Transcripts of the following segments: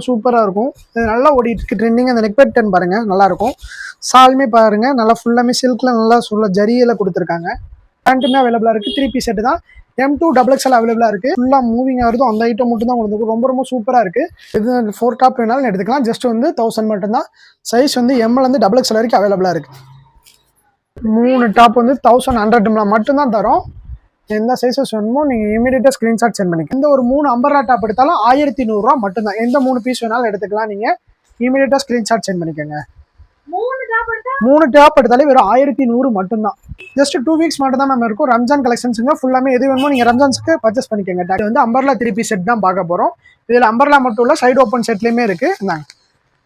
சூப்பரா இருக்கும். இது நல்லா ஓடிட்டு இருக்கு ட்ரெண்டிங். அந்த நெக் பேட்டர்ன் பாருங்க நல்லா இருக்கும். சாலுமே பாருங்க நல்லா ஃபுல்லாமே சில்க்ல நல்லா ஜரியில கொடுத்துருக்காங்க. பேண்ட்டுமே அவைலபிளா இருக்கு. 3 பீஸ் செட் தான். M2 XXL அவைலபிளா இருக்கு. ஃபுல்லா மூவிங் ஆகுது. அந்த ஐட்டம் மட்டும் தான் உங்களுக்கு ரொம்ப ரொம்ப சூப்பரா இருக்கு. இது 4 டாப் வேணாலும் எடுத்துக்கலாம். ஜஸ்ட் வந்து 1000 மட்டும் தான். சைஸ் வந்து M ல இருந்து XXL வரைக்கும் அவைலபிளா இருக்கு. 3 டாப் வந்து 1100 மட்டும் தான் தரோம். எந்த சைஸஸ் வேணுமோ நீங்கள் இமீடியட்டாக ஸ்க்ரீன்ஷாட் சென்ட் பண்ணிக்கலாம். இந்த ஒரு 3 அம்பர்லா டாப் எடுத்தாலும் 1100 ரூபா மட்டும்தான். எந்த 3 பீஸ் வேணாலும் எடுத்துக்கலாம். நீங்கள் இமீடியட்டாக ஸ்க்ரீன்ஷாட் சென்ட் பண்ணிக்கோங்க. 3 டாப் எடுத்தாலே வெறும் 1100 மட்டும்தான். ஜஸ்ட் 2 வீக்ஸ் மட்டும் தான் மேம் இருக்கும். ரம்ஜான் கலெக்ஷன்ஸுங்க ஃபுல்லாமே எது வேணுமோ நீங்கள் ரம்ஜான்ஸ்க்கு பர்ச்சேஸ் பண்ணிக்கோங்க. இது வந்து அம்பர்லா 3 பீஸ் செட் தான் பார்க்க போகிறோம். இதில் அம்பர்லா மட்டும் இல்லை, சைடு ஓப்பன் செட்லேயுமே இருக்குது. இந்தாங்க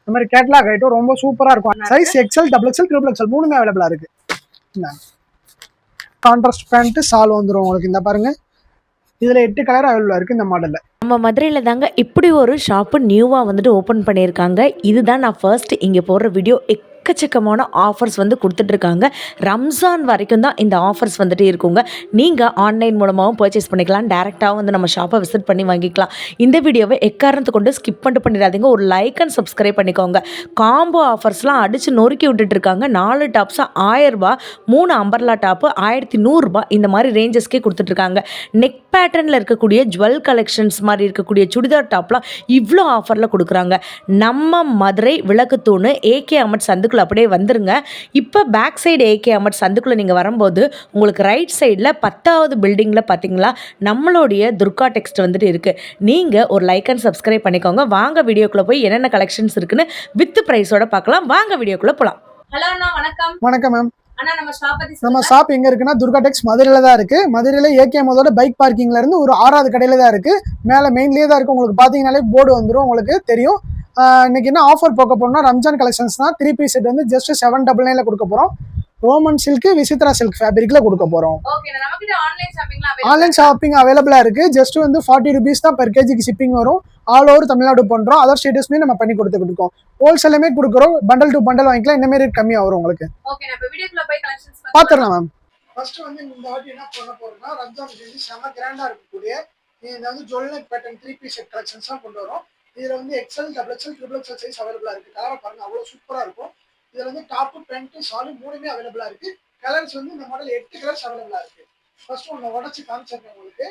இந்த மாதிரி கேட்லாக் ஐட்டம் ரொம்ப சூப்பராக இருக்கும். சைஸ் XL, XXL, XXL மூணுமே அவைலபிளாக இருக்குது. இந்தாங்க கான்ட்ராஸ்ட் பேண்ட் சால் வந்துடும் உங்களுக்கு. இந்த பாருங்க இதில் 8 கலர் அவைலபிளாக இருக்குது இந்த மாடலில். நம்ம மதுரையில் தாங்க இப்படி ஒரு ஷாப்பு நியூவாக வந்துட்டு ஓப்பன் பண்ணியிருக்காங்க. இதுதான் நான் ஃபர்ஸ்ட் இங்கே போடுற வீடியோ. எக்கச்சக்கமான ஆஃபர்ஸ் வந்து கொடுத்துட்ருக்காங்க. ரம்ஜான் வரைக்கும் தான் இந்த ஆஃபர்ஸ் வந்துட்டு இருக்குங்க. நீங்கள் ஆன்லைன் மூலமாகவும் பர்ச்சேஸ் பண்ணிக்கலாம். டேரெக்டாகவும் வந்து நம்ம ஷாப்பை விசிட் பண்ணி வாங்கிக்கலாம். இந்த வீடியோவை எக்காரணத்தை கொண்டு ஸ்கிப் பண்ணிடாதீங்க. ஒரு லைக் அண்ட் சப்ஸ்கிரைப் பண்ணிக்கோங்க. காம்போ ஆஃபர்ஸ்லாம் அடித்து நொறுக்கி விட்டுட்டுருக்காங்க. 4 டாப்ஸாக 1000 ரூபா, 3 அம்பர்லா டாப்பு 1100 ரூபா, இந்த மாதிரி ரேஞ்சஸ்க்கே கொடுத்துட்ருக்காங்க. நெக் பேட்டர்னில் இருக்கக்கூடிய ஜுவல் கலெக்ஷன்ஸ் மாதிரி இருக்கக்கூடிய சுடிதார் டாப்லாம் இவ்வளோ ஆஃபரில் கொடுக்குறாங்க. நம்ம மதுரை விளக்குத்தூணு AK அமட் சந்துக்குள்ள அப்படியே வந்துருங்க. இப்போ பேக் சைடு AK அமட் சந்துக்குள்ளே நீங்கள் வரும்போது உங்களுக்கு ரைட் சைடில் 10வது பில்டிங்கில் பார்த்தீங்களா நம்மளுடைய துர்கா டெக்ஸ்ட் வந்துட்டு இருக்குது. நீங்கள் ஒரு லைக் அண்ட் சப்ஸ்கிரைப் பண்ணிக்கோங்க. வாங்க வீடியோக்குள்ளே போய் என்னென்ன கலெக்ஷன்ஸ் இருக்குன்னு வித் ப்ரைஸோட பார்க்கலாம். வாங்க வீடியோக்குள்ளே போகலாம். ஹலோ அண்ணா, வணக்கம். வணக்கம் மேம். நம்ம ஷாப் எங்க இருக்குன்னா துர்கா டெக்ஸ் மதுரையில தான் இருக்கு. மதுரையில AK மதோட பைக் பார்க்கிங்ல இருந்து ஒரு 6வது கடையில தான் இருக்கு. மேல மெயின்லயே தான் இருக்கு. உங்களுக்கு பாத்தீங்கன்னாலே போர்டு வந்துடும், உங்களுக்கு தெரியும். இன்னைக்கு என்ன ஆஃபர் பார்க்க போறோம்னா ரம்ஜான் கலெக்ஷன்ஸ் தான். 3 பீஸ் செட் வந்து ஜஸ்ட் 799 கொடுக்க போறோம். ரோமன் சில்க், விசித்ரா சில்க் ஃபேப்ரிக்ல கொடுக்க போறோம். ஆன்லைன் ஷாப்பிங் அவைலபிளா இருக்கு. ஜஸ்ட் வந்து 40 ரூபீஸ் தான் பெர் கேஜிக்கு ஷிப்பிங் வரும். ஆல் ஓவர் தமிழ்நாடு பண்றோம். அதர் ஸ்டேட்டஸ்மே நம்ம பண்ணி கொடுத்துருக்கோம். ஹோல்சேலுமே கொடுக்குறோம். பண்டல் டு பண்டல் வாங்கிக்கலாம். இந்த மாதிரி ரேட் கம்மியா வரும் உங்களுக்கு. பாத்துறலாம் மேம். ஃபர்ஸ்ட் வந்து இந்த வாட்டி என்ன பண்ண போறோம்னா ரம்ஜான் செம கிராண்டா இருக்கக்கூடிய இந்த வந்து jewel pattern 3 piece set collections தான் கொண்டு வரோம். இதுல வந்து XL, XXL, XXL சைஸ் அவைலபிளா இருக்கு. கலரை பாருங்க அவ்வளவு சூப்பரா இருக்கும். இதுல வந்து டாப், பேண்ட், சாலு மூணுமே அவைலபிளா இருக்கு. கலர்ஸ் வந்து இந்த மாடல் 8 கலர்ஸ் அவைலபிளா இருக்கு. ஃபர்ஸ்ட் ஒன்னு உடைச்சு காமிச்சிருக்கேன் உங்களுக்கு.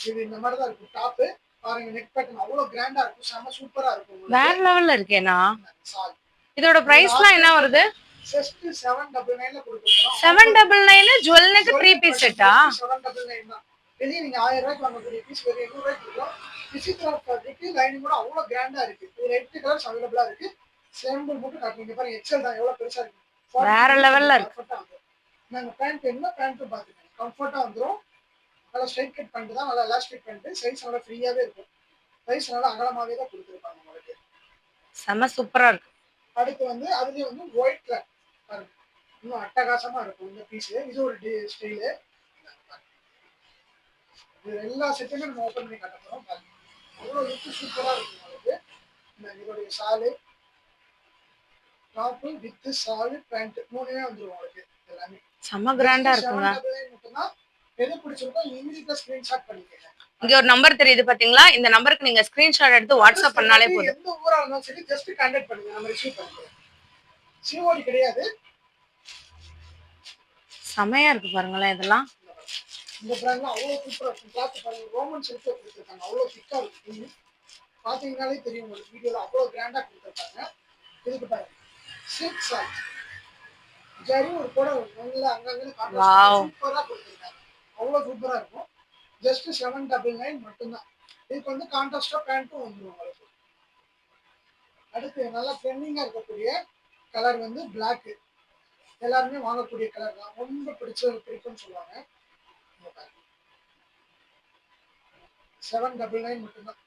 இது இந்த மாதிரி தான் இருக்கும். டாப் பாருங்க, நெக் பேட்டர்ன் அவ்வளவு கிராண்டா இருக்கும். செம சூப்பரா இருக்கும். வேற லெவல்ல இருக்கேனா. இதோட பிரைஸ்லாம் என்ன வருது? ஜஸ்ட் 799 கொடுக்குறோம். 799 ஜுவல் நெக் 3 பீஸ் செட்டா? 799 தான். வெளிய நீங்க 1000 ரூபாய்க்கு வாங்கக்கூடிய பீஸ் வெறும் 800 ரூபாய்க்கு கொடுக்குறோம். விசித்ரா ஃபேப்ரிக் லைனிங் கூட அவ்வளவு கிராண்டா இருக்கு. இது 8 கலர்ஸ் அவைலபிளா இருக்கு. சாம்பிள் மட்டும் காட்டுங்க பாருங்க. XL தான் எவ்வளவு பெருசா இருக்கு. வேற லெவல்ல இருக்கு. நாங்க பேண்ட் என்ன பேண்ட் பாத்துக்கோங்க. கம்ஃபர்ட்டா வந்துரும். நல்லா ஸ்ட்ரைட் கட் பண்ணிட்டு தான், நல்லா எலாஸ்டிக் பண்ணிட்டு சைஸ் நல்லா ஃப்ரீயாவே இருக்கும். சைஸ் நல்லா அகலமாவே தான் கொடுத்துருப்பாங்க உங்களுக்கு. செம சூப்பரா இருக்கு. அடுத்து வந்து அதுலயே வந்து ஒயிட் கலர் பாருங்க, இன்னும் அட்டகாசமா இருக்கும் இந்த பீஸ். இது ஒரு ஸ்டைலு. இது எல்லா செட்டுமே நம்ம ஓப்பன் பண்ணி காட்ட போறோம் பாருங்க. அவ்வளோ லுக் சூப்பரா இருக்கும் உங்களுக்கு. இதோடைய சாலு, டாப் வித் சாலு, பேண்ட் மூணுமே வந்துடும் உங்களுக்கு. எல்லாமே செம கிராண்டா இருக்குங்க. மட்டும்தான். எது பிடிச்சிருக்கோ இமீடியட்டா ஸ்கிரீன்ஷாட் பண்ணிக்கங்க. இங்க ஒரு நம்பர் தெரியுது பாத்தீங்களா? இந்த நம்பருக்கு நீங்க ஸ்கிரீன்ஷாட் எடுத்து வாட்ஸ்அப் பண்ணாலே போதும். எந்த ஊரா இருந்தாலும் சரி ஜஸ்ட் கான்டாக்ட் பண்ணுங்க, நம்ம ரிசீவ் பண்ணிக்கிறோம். COD கிடையாது. செமையா இருக்கு பாருங்களேன். இதெல்லாம் இந்த பிராண்ட்ல அவ்வளவு சூப்பரா இருக்கும். கிளாத் பாருங்க, ரோமன் சில்க் கொடுத்திருக்காங்க. அவ்வளவு திக்கா இருக்கு. பாத்தீங்கன்னாலே தெரியும் உங்களுக்கு. வீடியோல அவ்வளவு கிராண்டா கொடுத்திருக்காங்க. இதுக்கு பாருங்க சில்க் சாரி ஜரி ஒரு கூட நல்லா அங்கங்க கான்ட்ராஸ்ட் சூப்பரா கொடுத்திருக்காங்க. அவ்வளவு சூப்பரா இருக்கும். ஜஸ்ட் 799 மட்டும்தான். இதுக்கு வந்து கான்ட்ராஸ்டா பேண்ட்டும் வந்துடும் உங்களுக்கு. அடுத்து நல்லா ட்ரெண்டிங்கா இருக்கக்கூடிய கலர் வந்து பிளாக். எல்லாருமே வாங்கக்கூடிய கலர் தான். ரொம்ப பிடிக்கும்னு சொல்லுவாங்க. 799 மட்டும்தான்.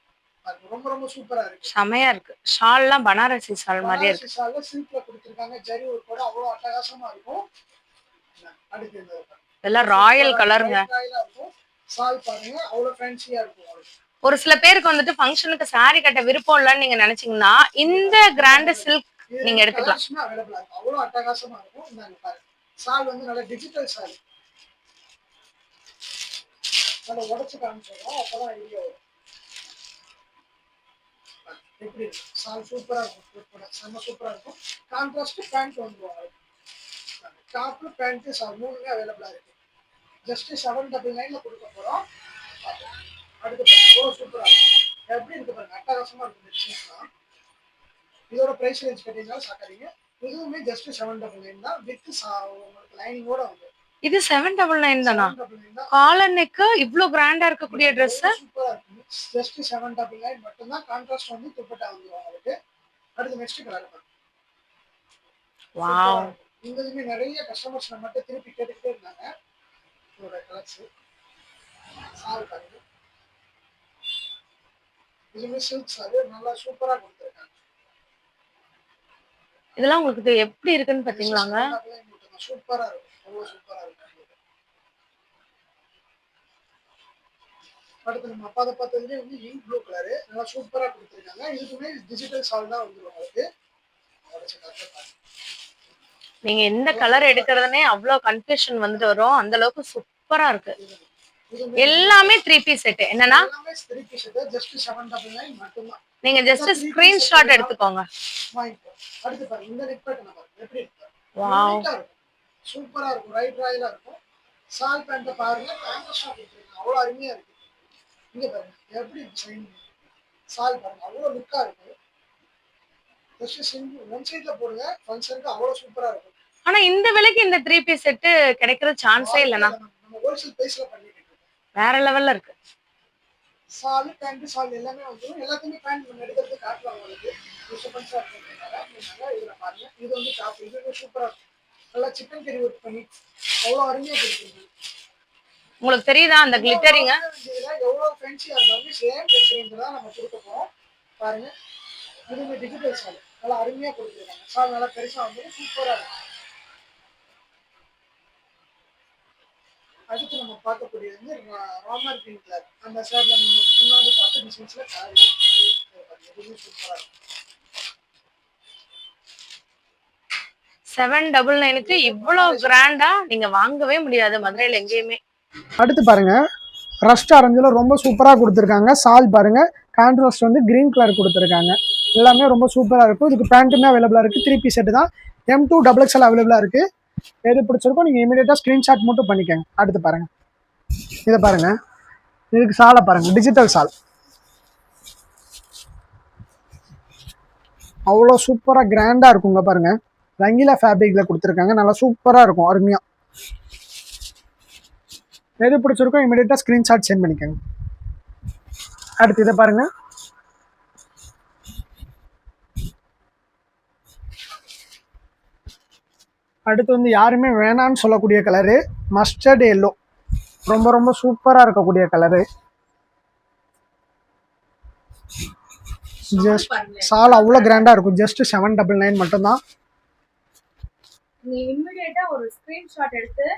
ரொம்ப ரொம்ப சூப்பரா இருக்கு. செமையா இருக்கு. ஷால்லாம் பனாரசி ஷால் மாதிரியே இருக்கு. ஷால்ல சில்க்ல கொடுத்திருக்காங்க. ஜரி ஒரு கூட அவ்வளவு அட்டகாசமா இருக்கும். அடுத்து இதெல்லாம் ராயல் கலருங்க. சால் பாருங்க அவ்வளவு ஃபேன்சியா இருக்கும். ஒரு சில பேருக்கு வந்துட்டு ஃபங்க்ஷனுக்கு சாரி கட்ட விருப்பம் இல்லைன்னு நீங்க நினைச்சீங்கன்னா இந்த கிராண்ட் சில்க் நீங்க எடுத்துக்கலாம். அவ்வளவு அட்டகாசமா இருக்கும். இந்தாங்க பாருங்க. சால் வந்து நல்ல டிஜிட்டல் சால். நல்லா உடச்சு காமிச்சிடும், அப்பதான் ஐடியா வரும். எப்படி இருக்கு சால் சூப்பரா இருக்கும், செம்ம சூப்பரா இருக்கும். கான்ட்ராஸ்ட் பேண்ட் வந்துடும், டாப் பேண்ட் சால் மூணுமே அவைலபிளா இருக்கு. ஜஸ்ட் 799 கொடுக்க போறோம். அடுத்து பாருங்க சூப்பரா இருக்கும், எப்படி இருக்கு பாருங்க, அட்டகாசமா இருக்கு. இதோட பிரைஸ் ரேஞ்ச் கேட்டீங்கன்னா சாக்காதீங்க, இதுவுமே ஜஸ்ட் 799 தான், வித் உங்களுக்கு லைனிங்கோட வந்து. இது 799 தானா? காலர் நெக் இவ்ளோ கிராண்டா இருக்கக்கூடிய Dress சூப்பரா இருக்கு, ஜஸ்ட் 799 மட்டும் தான். கான்ட்ராஸ்ட் வந்து துப்பட்டா வந்துரும் உங்களுக்கு. அடுத்து நெக்ஸ்ட் கலர் பாருங்க. வாவ், இங்கேயுமே நிறைய கஸ்டமர்ஸ் நம்மகிட்ட திருப்பி கேட்டுக்கிட்டே இருந்தாங்க இதோட கலர்ஸ். சால் பாருங்க, இதுவுமே சில்க் சால் நல்லா சூப்பரா கொடுத்துருக்காங்க. இதெல்லாம் உங்களுக்கு எப்படி இருக்குன்னு பாத்தீங்களாங்க? சூப்பரா இருக்கும், அவ்வளவு சூப்பரா இருக்கும். அடுத்து நம்ம பார்த்ததுலேயே வந்து இங்க் ப்ளூ கலரு நல்லா சூப்பரா கொடுத்துருக்காங்க. இதுக்குமே டிஜிட்டல் சால் தான் வந்துடும் உங்களுக்கு. நீங்க எந்த கலர் எடுக்கிறதுனே அவ்வளவு கன்ஃபியூஷன் வந்துட்டு வரும், அந்த அளவுக்கு சூப்பரா இருக்கு. எல்லாமே 3 பீஸ் செட். என்னன்னா எல்லாமே 3 பீஸ் செட், ஜஸ்ட் 799 மட்டும் தான். நீங்க ஜஸ்ட் ஸ்கிரீன்ஷாட் எடுத்துக்கோங்க. வாங்கிக்கோ. அடுத்து பாருங்க, இந்த நெக் பேட்டர்ன் பாருங்க எப்படி இருக்கு. வாவ், சூப்பரா இருக்கும், ரைட் ராயலா இருக்கும். சால் பேண்ட் பாருங்க, கான்ட்ராஸ்டா கொடுத்துருக்காங்க, அவ்வளவு அருமையா இருக்கு. இங்க பாருங்க எப்படி டிசைன், சால் பாருங்க அவ்வளவு லுக்கா இருக்கு. ஜஸ்ட் சிங்கிள் ஒன் சைடுல போடுங்க, ஃபங்க்ஷனுக்கு அவ்வளவு சூப்பரா இருக்கும். ஆனா இந்த விலைக்கு இந்த 3 பீஸ் செட் கிடைக்கிற சான்ஸே இல்லனா, நம்ம ஹோல்சேல் பிரைஸ்ல பண்ணிட்டு இருக்கோம். வேற லெவல்ல இருக்கு. சால் பேண்ட் சால் எல்லாமே வந்துரும். எல்லாத்தையுமே பேண்ட் நம்ம எடுக்கிறது காட்டலாம் உங்களுக்கு. சூப்பரா இருக்குங்க. இதுல பாருங்க, இது வந்து டாப், இது சூப்பரா இருக்கு. நல்லா சிக்கன் கறி ஒர்க் பண்ணி அவ்வளவு அருமையா கொடுத்துருக்காங்க. உங்களுக்கு தெரியுதா அந்த கிளிட்டரிங்க? எவ்வளவு ஃபேன்சியா இருந்தாலும் சேம் டிசைன் தான் நம்ம கொடுக்க போறோம். பாருங்க, இதுவுமே டிஜிட்டல் சால் நல்லா அருமையா கொடுத்துருக்காங்க. சால் நல்லா பெருசா வந்து சூப்பரா இருக்கு. அடுத்து நம்ம பார்க்கக்கூடியது வந்து ராமர் கிரீன் கலர். அந்த சார்ல நம்ம முன்னாடி பார்த்த டிசைன்ஸ்ல கலர் இதுவுமே சூப்பரா இருக்கு. 799க்கு இவ்வளவு கிராண்டா நீங்க வாங்கவே முடியாது மதுரையில எங்கேயுமே. அடுத்து பாருங்க, ரஸ்ட் ஆரஞ்சுல ரொம்ப சூப்பரா கொடுத்துருக்காங்க. சால் பாருங்க, கான்ட்ராஸ்ட் வந்து கிரீன் கலர் கொடுத்துருக்காங்க. எல்லாமே ரொம்ப சூப்பரா இருக்கும். இதுக்கு பேண்ட்டுமே அவைலபிளா இருக்கு. 3 பீஸ் செட் தான். M2 XXL அவைலபிளா இருக்கு. எது பிடிச்சிருக்கோ நீங்க இமீடியட்டா ஸ்கிரீன்ஷாட் மட்டும் பண்ணிக்கங்க. அடுத்து பாருங்க, இதை பாருங்க, இதுக்கு சாலை பாருங்க, டிஜிட்டல் சால் அவ்வளோ சூப்பரா கிராண்டா இருக்குங்க. பாருங்க, ரங்கீலா ஃபேப்ரிக்ல கொடுத்துருக்காங்க, நல்லா சூப்பரா இருக்கும், அருமையா. எது பிடிச்சிருக்கோ இமீடியட்டா ஸ்கிரீன்ஷாட் சென்ட் பண்ணிக்கோங்க. அடுத்து இதை பாருங்க, அடுத்து வந்து யாருமே வேணான்னு சொல்லக்கூடிய கலரு மஸ்டர்ட் எல்லோ, ரொம்ப ரொம்ப சூப்பரா இருக்கக்கூடிய கலரு. ஜஸ்ட் சால் அவ்வளோ கிராண்டா இருக்கும். ஜஸ்ட் 799 மட்டும்தான். நீங்க இமிடியேட்டா ஒரு ஸ்கிரீன்ஷாட் எடுத்து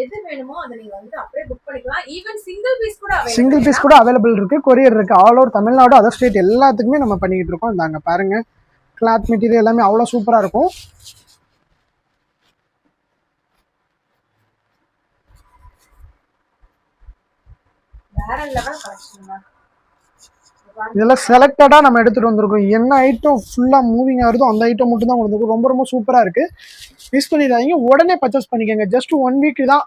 எது வேணுமோ அதை நீங்க வந்து அப்படியே புக் பண்ணிக்கலாம். ஈவன் சிங்கிள் பீஸ் கூட அவைலபிள் இருக்கு, கொரியர் இருக்கு. All over Tamil Nadu, other state எல்லாத்துக்குமே நம்ம பண்ணிக்கிட்டு இருக்கோம். இந்தாங்க பாருங்க, கிளாத் மெட்டீரியல் எல்லாமே அவ்வளோ சூப்பரா இருக்கும். வேற லெவல் கலெக்ஷன் தான். இதெல்லாம் செலக்டடா நம்ம எடுத்துட்டு வந்திருக்கோம். என்ன ஐட்டம் ஃபுல்லா மூவிங் ஆகுதோ அந்த ஐட்டம் மட்டும் தான் கொடுத்துருக்கோம். ரொம்ப ரொம்ப சூப்பரா இருக்கு. மிஸ் பண்ணிடாதீங்க, உடனே பர்ச்சேஸ் பண்ணிக்கோங்க. ஜஸ்ட் 1 வீக் தான்,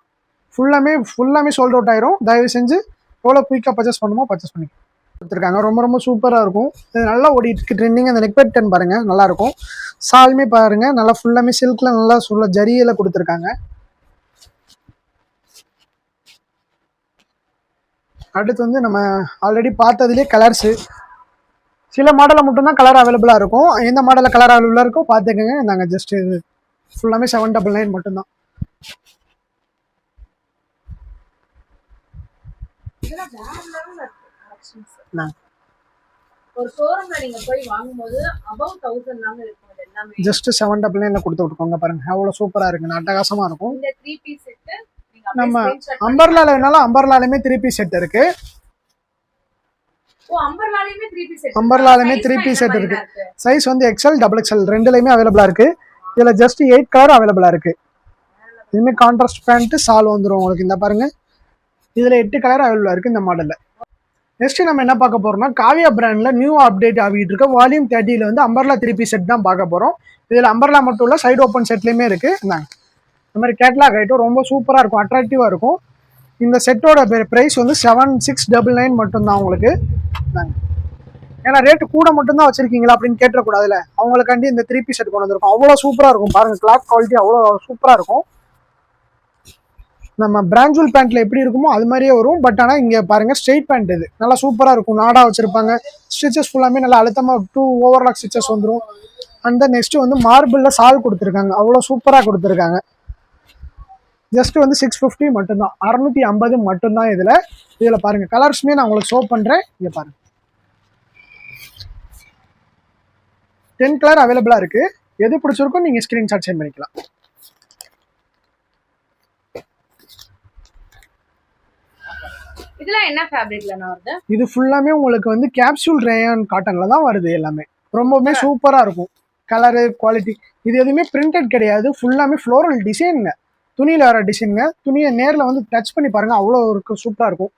ஃபுல்லாமே சோல்ட் அவுட் ஆயிரும். தயவு செஞ்சு எவ்வளோ குயிக்காக பர்ச்சேஸ் பண்ணுமோ பர்ச்சேஸ் பண்ணி கொடுத்துருக்காங்க. ரொம்ப ரொம்ப சூப்பராக இருக்கும். இது நல்லா ஓடிட்டு இருக்கு ட்ரெண்டிங். அந்த நெக் பேட்டர்ன் பாருங்க, நல்லா இருக்கும். சாலுமே பாருங்க, நல்லா ஃபுல்லாமே சில்க்ல நல்லா சொல்ல ஜரியில கொடுத்துருக்காங்க. அடுத்து வந்து நம்ம ஆல்ரெடி பார்த்ததுலேயே கலர்ஸு, சில மாடலில் மட்டும்தான் கலர் அவைலபிளாக இருக்கும். எந்த மாடலில் கலர் அவைலபிளாக இருக்கோ பார்த்துக்கோங்க. நாங்கள் ஜஸ்ட் இது ஃபுல்லாமே 799 மட்டும்தான். இதெல்லாம் வேற லெவல்ல இருக்கு கலெக்ஷன்ஸ். ஒரு ஷோரூம்ல நீங்க போய் வாங்கும்போது above 1000 தாங்க இருக்கும். இது எல்லாமே ஜஸ்ட் 799ல கொடுத்து விட்டுக்கோங்க. பாருங்க எவ்வளோ சூப்பராக இருக்குன்னு, அட்டகாசமாக இருக்கும். இந்த 3 பீஸ் செட் நம்ம அம்பர்லால வேணாலும் அம்பர்லாலுமே 3 பீஸ் செட் இருக்கு. ஓ, அம்பர்லாலயுமே 3 பீஸ் செட். அம்பர்லாலுமே 3 பீஸ் செட் இருக்கு. சைஸ் வந்து XL, XXL ரெண்டுலயுமே அவைலபிளா இருக்கு. இதுல ஜஸ்ட் 8 கலர் அவைலபிளா இருக்கு. இதுமே கான்ட்ராஸ்ட் பேண்ட் சால் வந்துரும் உங்களுக்கு. இந்த பாருங்க, இதில் 8 கலர் அவைலபிளாக இருக்குது இந்த மாடலில். நெக்ஸ்ட்டு நம்ம என்ன பார்க்க போகிறோம்னா காவியா பிராண்டில் நியூ அப்டேட் ஆகிட்டு இருக்க வால்யூம் 30 வந்து அம்பர்லா 3 பீஸ் செட் தான் பார்க்க போகிறோம். இதில் அம்பர்லா மட்டும் இல்லை, சைடு ஓப்பன் செட்லேயுமே இருக்குது. இந்தாங்க இந்த மாதிரி கேட்லாக் ஐட்டம் ரொம்ப சூப்பராக இருக்கும், அட்ராக்டிவாக இருக்கும். இந்த செட்டோட ப்ரைஸ் வந்து 7699 மட்டும்தான் உங்களுக்கு. இந்தாங்க ஏன்னா ரேட்டு கூட மட்டும்தான் வச்சுருக்கீங்களா அப்படின்னு கேட்டக்கூடாதுல, அவங்களுக்காண்டி இந்த 3 பீஸ் செட் கொண்டு வந்திருக்கும். அவ்வளோ சூப்பராக இருக்கும் பாருங்கள், கிளாத் குவாலிட்டி அவ்வளோ சூப்பராக இருக்கும். நம்ம பிராஞ்சூல் பேண்ட்டில் எப்படி இருக்குமோ அது மாதிரியே வரும். பட் ஆனால் இங்கே பாருங்கள் ஸ்ட்ரெயிட் பேண்ட் இது நல்லா சூப்பராக இருக்கும், நாடாக வச்சுருப்பாங்க. ஸ்டிச்சஸ் ஃபுல்லாமே நல்லா அழுத்தமாக 2 ஓவர்லாக் ஸ்டிச்சஸ் வந்துடும். அண்ட் தென் நெக்ஸ்ட்டு வந்து மார்பிளில் சால் கொடுத்துருக்காங்க, அவ்வளோ சூப்பராக கொடுத்துருக்காங்க. ஜஸ்ட்டு வந்து 650 மட்டும்தான், 650 மட்டும்தான். இதில் பாருங்கள் கலர்ஸுமே நான் உங்களுக்கு ஷோ பண்ணுறேன். இங்கே பாருங்கள் 10 கலர் அவைலபிளாக இருக்குது. எது பிடிச்சிருக்கோ நீங்கள் ஸ்க்ரீன்ஷாட் சென்ட் பண்ணிக்கலாம். இதெல்லாம் என்ன ஃபேப்ரிக்லனா வருது? இது ஃபுல்லாமே உங்களுக்கு வந்து கேப்சூல் ரேயான் காட்டனில் தான் வருது. எல்லாமே ரொம்பவுமே சூப்பராக இருக்கும், கலரு குவாலிட்டி. இது எதுவுமே பிரிண்டட் கிடையாது, ஃபுல்லாமே ஃப்ளோரல் டிசைனுங்க, துணியில் வர டிசைனுங்க. துணியை நேரில் வந்து டச் பண்ணி பாருங்கள், அவ்வளோ இருக்கும், சூப்பராக இருக்கும்.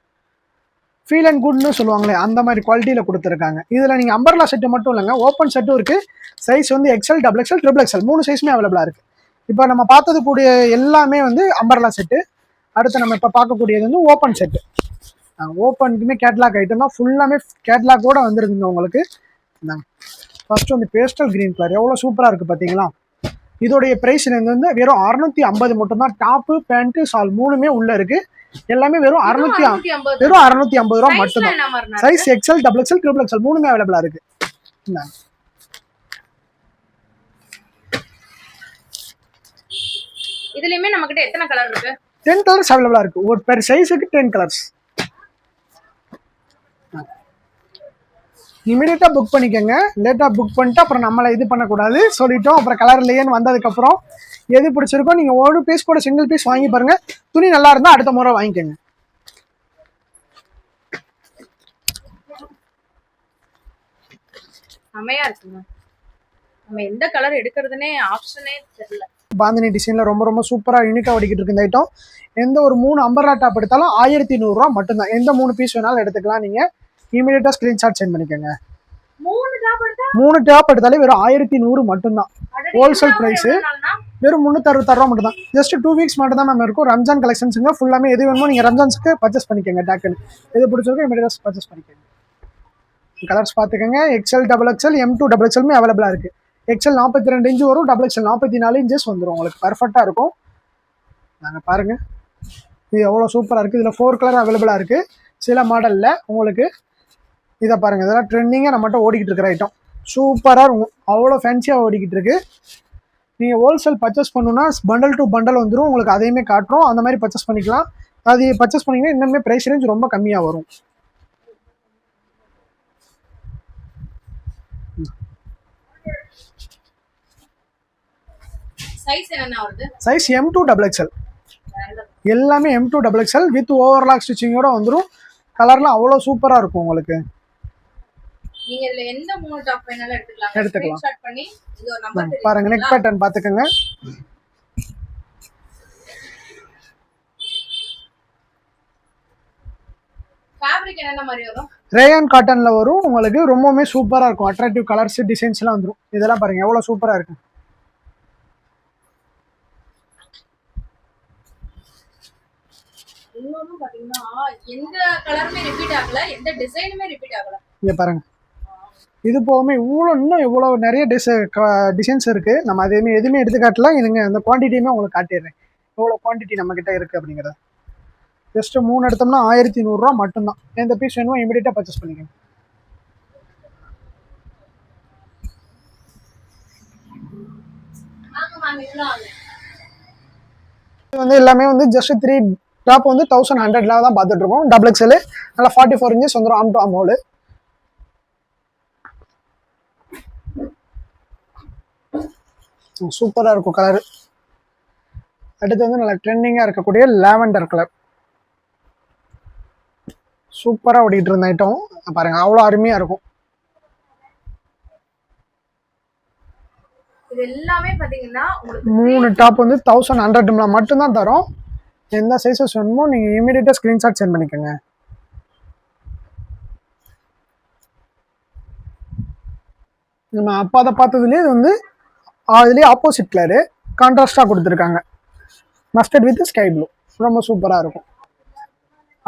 ஃபீல் அண்ட் குட்னு சொல்லுவாங்களே அந்த மாதிரி குவாலிட்டியில் கொடுத்துருக்காங்க. இதில் நீங்கள் அம்பர்லா செட்டு மட்டும் இல்லைங்க, ஓப்பன் செட்டும் இருக்குது. சைஸ் வந்து XL, XXL, XXL 3 சைஸுமே அவைலபிளாக இருக்குது. இப்போ நம்ம பார்த்தது கூடிய எல்லாமே வந்து அம்பர்லா செட்டு. அடுத்து நம்ம இப்போ பார்க்கக்கூடியது வந்து ஓப்பன் செட்டு. ஓப்பனுக்குமே கேட்லாக் ஐட்டம் தான், ஃபுல்லாமே கேட்லாக்கோடு வந்துருக்குங்க உங்களுக்கு. ஃபர்ஸ்ட் வந்து பேஸ்டல் கிரீன் கலர் எவ்வளோ சூப்பராக இருக்குது பார்த்தீங்களா. இதோடைய ப்ரைஸ் வந்து வெறும் 650 மட்டும்தான். டாப்பு பேண்ட்டு சால் 3மே உள்ளே இருக்குது. எல்லாமே வெறும் 650 ரூபா மட்டும்தான். சைஸ் XL, XXL, XXL 3மே அவைலபிளாக இருக்குது. இதுலயுமே நம்ம கிட்ட எத்தனை கலர் இருக்கு? 10 கலர்ஸ் அவைலபிளாக இருக்குது. ஒரு பெர் சைஸுக்கு 10 கலர்ஸ். இமீடியட்டாக புக் பண்ணிக்கோங்க. லேட்டாக புக் பண்ணிட்டு அப்புறம் நம்மளை இது பண்ணக்கூடாது சொல்லிட்டோம். அப்புறம் கலர் இல்லையேன்னு வந்ததுக்கப்புறம் எது பிடிச்சிருக்கோ நீங்கள் ஒரு பீஸ் கூட சிங்கிள் பீஸ் வாங்கி பாருங்கள். துணி நல்லா இருந்தால் அடுத்த முறை வாங்கிக்கோங்க. செமையா இருக்குங்க. நம்ம எந்த கலர் எடுக்கிறதுனே ஆப்ஷனே தெரியல. பாந்தினி டிசைனில் ரொம்ப ரொம்ப சூப்பராக யூனிக்காக ஓடிக்கிட்டு இருக்கு இந்த ஐட்டம். எந்த ஒரு 3 அம்பர்லா டாப் எடுத்தாலும் 1100 ரூபா மட்டும்தான். எந்த 3 பீஸ் வேணாலும் எடுத்துக்கலாம். நீங்கள் இமீடியட்டாக ஸ்க்ரீன்ஷாட் சென்ட் பண்ணிக்கோங்க. 3 டாப் எடுத்தாலே வெறும் 1100 மட்டும்தான். ஹோல்சேல் ப்ரைஸு வெறும் 366 ரூபா மட்டும்தான். ஜஸ்ட் 2 வீக்ஸ் மட்டும் தான் மேம் இருக்கும். ரம்ஜான் கலெக்ஷன்ஸுங்க ஃபுல்லாமே. எது வேணுமோ நீங்கள் ரம்ஜான்ஸுக்கு பர்ச்சேஸ் பண்ணிக்கோங்க. டக்குன்னு எது பிடிச்சிருக்கோ இமீடியட்டாக பர்ச்சேஸ் பண்ணிக்கோங்க. கலர்ஸ் பார்த்துக்கோங்க. XL, XXL, M2 XXLமே அவைலபிளாக இருக்குது. XL 42 இன்ச்சு வரும், XXL 44 இன்ச்சஸ் வந்துடும். உங்களுக்கு பர்ஃபெக்டாக இருக்கும். நாங்கள் பாருங்கள் இது எவ்வளோ சூப்பராக இருக்குது. இதில் 4 கலர் அவைலபிளாக இருக்குது. சில மாடலில் உங்களுக்கு இதை பாருங்கள், இதெல்லாம் ட்ரெண்டிங்காக நம்மகிட்ட ஓடிக்கிட்டு இருக்கிற ஐட்டம். சூப்பராக இருக்கும், அவ்வளோ ஃபேன்சியாக ஓடிக்கிட்டு இருக்கு. நீங்கள் ஹோல்சேல் பர்ச்சேஸ் பண்ணணுன்னா பண்டல் டு பண்டல் வந்துடும். உங்களுக்கு அதையுமே காட்டுறோம், அந்த மாதிரி பர்ச்சேஸ் பண்ணிக்கலாம். அது பர்ச்சேஸ் பண்ணிங்கன்னா இன்னுமே ப்ரைஸ் ரேஞ்ச் ரொம்ப கம்மியாக வரும். சைஸ் என்னன்னா வருது? Size M2 XXL. எல்லாமே M2 XXL வித் ஓவர்லாக் ஸ்டிச்சிங்கோட வந்துடும். கலர்லாம் அவ்வளோ சூப்பராக இருக்கும் உங்களுக்கு. நீங்க இதுல எந்த 3 டாப் வேணாலும் எடுத்துக்கலாம். ஸ்கிரீன்ஷாட் பண்ணி இது ஒரு நம்பர் தெரியும் பாருங்க. நெக் பேட்டர்ன் பார்த்துக்கோங்க. ஃபேப்ரிக் என்ன மாதிரி வரும்? ரேயான் காட்டன்ல வரும். உங்களுக்கு ரொம்பவுமே சூப்பராக இருக்கும். அட்ராக்டிவ் கலர்ஸ் டிசைன்ஸ்லாம் வந்துடும். இதெல்லாம் பாருங்க எவ்வளோ சூப்பராக இருக்கு. இன்னொன்னு பாத்தீங்கன்னா எந்த கலருமே ரிப்பீட் ஆகல, எந்த டிசைனுமே ரிப்பீட் ஆகல. இங்க பாருங்க, இது போகவே இன்னும் இவ்வளோ நிறைய டிசைன்ஸ் இருக்குது. நம்ம எதுவுமே எடுத்துக்காட்டலாம். இதுங்க அந்த குவான்டிட்டியுமே உங்களுக்கு காட்டிடுறேன் எவ்வளோ குவான்டிட்டி நம்மக்கிட்ட இருக்குது அப்படிங்கிறத. ஜஸ்ட்டு 3 எடுத்தோம்னா 1100 ரூபா மட்டும்தான். எந்த பீஸ் வேணுமோ இமீடியட்டாக பர்ச்சேஸ் பண்ணிக்கோங்க. இது வந்து எல்லாமே வந்து ஜஸ்ட் 3 டாப் வந்து 1100 தான் பார்த்துட்டு இருக்கோம். XXL நல்லா 44 இன்ச்சஸ் வந்துடும். ஆம் டு ஆம் ஹோல். சூப்பராக இருக்கும் கலரு. அடுத்து வந்து நல்லா ட்ரெண்டிங்காக இருக்கக்கூடிய லாவெண்டர் கலர் சூப்பராக ஓடிட்டு இருந்த ஐட்டம் பாருங்க, அவ்வளோ அருமையாக இருக்கும். இது எல்லாமே பாத்தீங்கன்னா உங்களுக்கு 3 டாப் வந்து 1100 மட்டும்தான் தரோம். எந்த சைஸஸ் வேணுமோ நீங்கள் இமீடியட்டாக ஸ்க்ரீன்ஷாட் சென்ட் பண்ணிக்கோங்க. நம்ம அப்போ அதை பார்த்ததுலேயே இது வந்து அதுலேயே ஆப்போசிட் கலரு கான்ட்ராஸ்டாக கொடுத்துருக்காங்க. மஸ்டர்ட் வித் ஸ்கை ப்ளூ, ரொம்ப சூப்பராக இருக்கும்.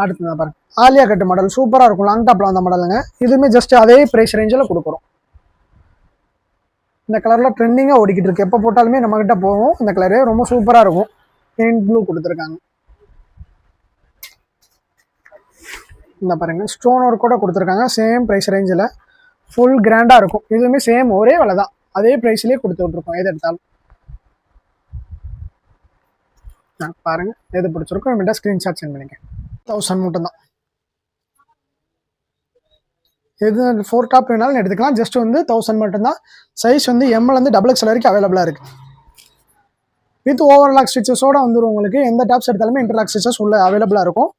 அடுத்தது பாருங்க, ஆலியா கட்டு மாடல் சூப்பராக இருக்கும். லாங் டாப்பில் வந்த மாடலுங்க. இதுவுமே ஜஸ்ட் அதே ப்ரைஸ் ரேஞ்சில் கொடுக்குறோம். இந்த கலரில் ட்ரெண்டிங்காக ஓடிக்கிட்டு இருக்கு. எப்போ போட்டாலுமே நம்மக்கிட்ட போகும். இந்த கலரு ரொம்ப சூப்பராக இருக்கும். பெயிண்ட் ப்ளூ கொடுத்துருக்காங்க. இந்த பாருங்க, ஸ்டோன் ஒர்க் கூட கொடுத்துருக்காங்க. சேம் ப்ரைஸ் ரேஞ்சில் ஃபுல் கிராண்டாக இருக்கும். இதுவுமே சேம் ஒரே விலை தான், அதே ப்ரைஸ்லேயே கொடுத்து விட்ருக்கோம். எது எடுத்தாலும் பாருங்க, எது பிடிச்சிருக்கோம் இமீடியட்டாக ஸ்க்ரீன்ஷாட் சென்ட் பண்ணிக்க. 1000 மட்டும்தான். எது 4 டாப் வேணாலும் எடுத்துக்கலாம். ஜஸ்ட் வந்து 1000 மட்டும்தான். சைஸ் வந்து எம்எல்லேருந்து XXL வரைக்கும் அவைலபிளாக இருக்குது. வித் ஓவர்லாக் ஸ்டிச்சஸோட வந்துடும் உங்களுக்கு. எந்த டாப்ஸ் எடுத்தாலுமே இன்டர்லாக் ஸ்டிச்சஸ் உள்ள அவைலபிளாக இருக்கும்.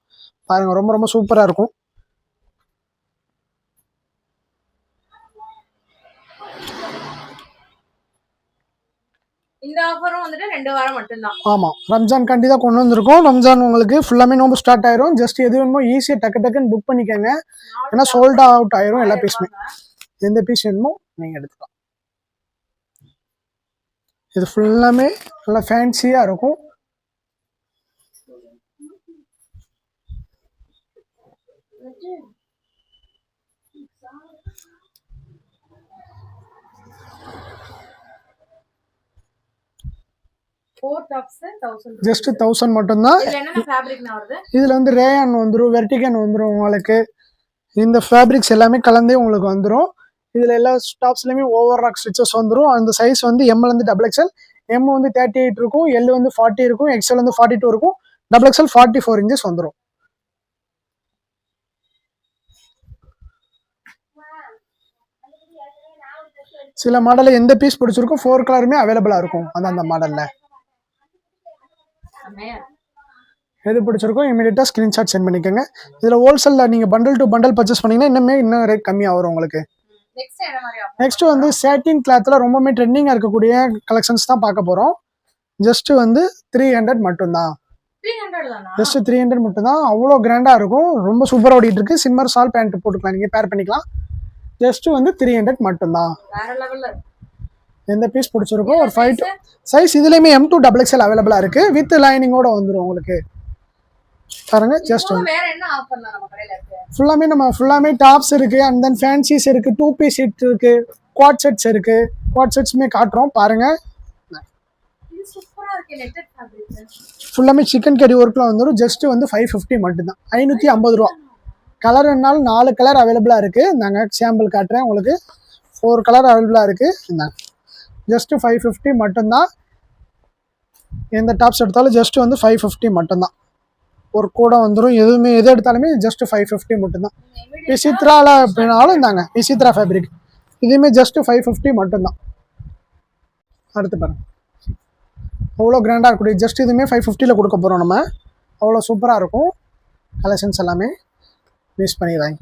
பாருங்கள், ரொம்ப ரொம்ப சூப்பராக இருக்கும். இந்த ஆஃபரும் வந்துட்டு 2 வாரம் மட்டும்தான். ஆமாம், ரம்ஜான் காண்டி தான் கொண்டு வந்திருக்கோம். ரம்ஜான் உங்களுக்கு ஃபுல்லாமே நோம்பு ஸ்டார்ட் ஆயிரும். ஜஸ்ட் எது வேணுமோ ஈஸியாக டக்குன்னு புக் பண்ணிக்கோங்க. ஏன்னா சோல்ட் அவுட் ஆயிரும் எல்லா பீஸுமே. எந்த பீஸ் வேணுமோ நீங்கள் எடுத்துக்கலாம். இது ஃபுல்லாமே நல்லா ஃபேன்சியாக இருக்கும். ஜஸ்ட் 1000 மட்டும்தான். இதில் வந்து ரேயான் வந்துடும், வெர்டிகன் வந்துடும் உங்களுக்கு. இந்த ஃபேப்ரிக்ஸ் எல்லாமே கலந்தே உங்களுக்கு வந்துடும். இதில் எல்லா டாப்ஸ்லையுமே ஓவர்லாக் ஸ்டிச்சஸ் வந்துடும். அந்த சைஸ் வந்து எம்எல்லேருந்து XXL. எம் வந்து 38 இருக்கும், எல் வந்து 40 இருக்கும், எக்ஸ்எல் வந்து 42 இருக்கும், XXL 44 இன்ச்சஸ் வந்துடும். சில மாடலில் எந்த பீஸ் பிடிச்சிருக்கும் 4 கலருமே அவைலபிளாக இருக்கும். அந்த மாடலில் எது பிடிச்சிருக்கோ இமீடியட்டாக ஸ்க்ரீன்ஷாட் சென்ட் பண்ணிக்கோங்க. இதில் ஹோல்சேலில் நீங்கள் பண்டல் டு பண்டல் பர்ச்சேஸ் பண்ணிங்கன்னா இன்னும் ரேட் கம்மியாக வரும் உங்களுக்கு. நெக்ஸ்ட் வந்து சாட்டின் கிளாத்தில் ரொம்பவுமே ட்ரெண்டிங்காக இருக்கக்கூடிய கலெக்ஷன்ஸ் தான் பார்க்க போகிறோம். ஜஸ்ட் வந்து 300 மட்டும்தான். ஜஸ்ட் 300 மட்டும்தான். அவ்வளோ கிராண்டாக இருக்கும். ரொம்ப சூப்பராக ஓடிட்டு இருக்கு. சிம்மர் சால் பேண்ட் போட்டுக்கலாம், நீங்கள் பேர் பண்ணிக்கலாம். ஜஸ்ட் வந்து 300 மட்டும்தான். எந்த பீஸ் பிடிச்சிருக்கோ ஒரு 5 சைஸ் இதுலேயுமே M2 XXL அவைலபிளாக இருக்குது. வித் லைனிங்கோட வந்துடும் உங்களுக்கு. பாருங்க, ஜஸ்ட் ஃபுல்லாமே டாப்ஸ் இருக்குது. அண்ட் தென் ஃபேன்சிஸ் இருக்குது, 2 பீஸ் செட் இருக்குது, குவாட் செட்ஸ் இருக்குது. குவாட் செட்ஸுமே காட்டுறோம் பாருங்கள். ஃபுல்லாமே சிக்கன் கறி ஒர்க்கில் வந்துடும். ஜஸ்ட் வந்து 550 மட்டும்தான், 550 ரூபா. கலர் வேணாலும் 4 கலர் அவைலபிளாக இருக்குது. நாங்கள் சாம்பிள் காட்டுறேன் உங்களுக்கு. 4 கலர் அவைலபிளாக இருக்குது. இந்தாங்க, ஜஸ்ட்டு 550 மட்டும்தான். எந்த டாப்ஸ் எடுத்தாலும் ஜஸ்ட் வந்து 550 மட்டும்தான். ஒரு கூட வந்துடும். எது எடுத்தாலுமே ஜஸ்ட் 550 மட்டும்தான். விசித்ராவில் அப்படின்னாலும் இந்தாங்க, விசித்ரா ஃபேப்ரிக். இதுவுமே ஜஸ்ட்டு 550 மட்டும்தான். அடுத்து பாருங்கள், அவ்வளோ கிராண்டாக இருக்கக்கூடிய ஜஸ்ட் இதுவுமே 550 கொடுக்க போகிறோம் நம்ம. அவ்வளோ சூப்பராக இருக்கும். கலெக்ஷன்ஸ் எல்லாமே மிஸ் பண்ணிடுறாங்க.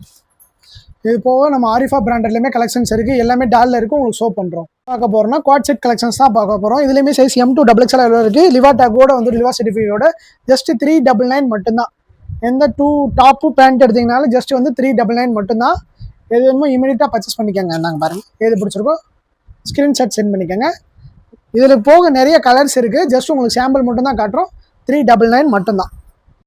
இது போக நம்ம ஆரிஃபா பிராண்டட்லேயுமே கலெக்ஷன்ஸ் இருக்குது. எல்லாமே டாலில் இருக்குது. உங்களுக்கு ஷோ பண்ணுறோம். பார்க்க போகிறோம்னா குவாட் செட் கலெக்ஷன்ஸ் தான் பார்க்க போகிறோம். இதுலேயுமே சைஸ் M2 XXL இருக்குது. லிவா டேக்கோட வந்து லிவா சர்டிஃபிகேட்டோட ஜஸ்ட் 399 மட்டும்தான். எந்த 2 டாப்பு பேண்ட் எடுத்திங்கனாலும் ஜஸ்ட் வந்து 399 மட்டும்தான். எது வேணுமோ இமீடியட்டாக பர்ச்சேஸ் பண்ணிக்கோங்க. நாங்கள் பாருங்கள், எது பிடிச்சிருக்கோ ஸ்க்ரீன்ஷாட் சென்ட் பண்ணிக்கோங்க. இதில் போக நிறைய கலர்ஸ் இருக்குது. ஜஸ்ட் உங்களுக்கு சாம்பிள் மட்டும்தான் காட்டுறோம். 399 மட்டும்தான்.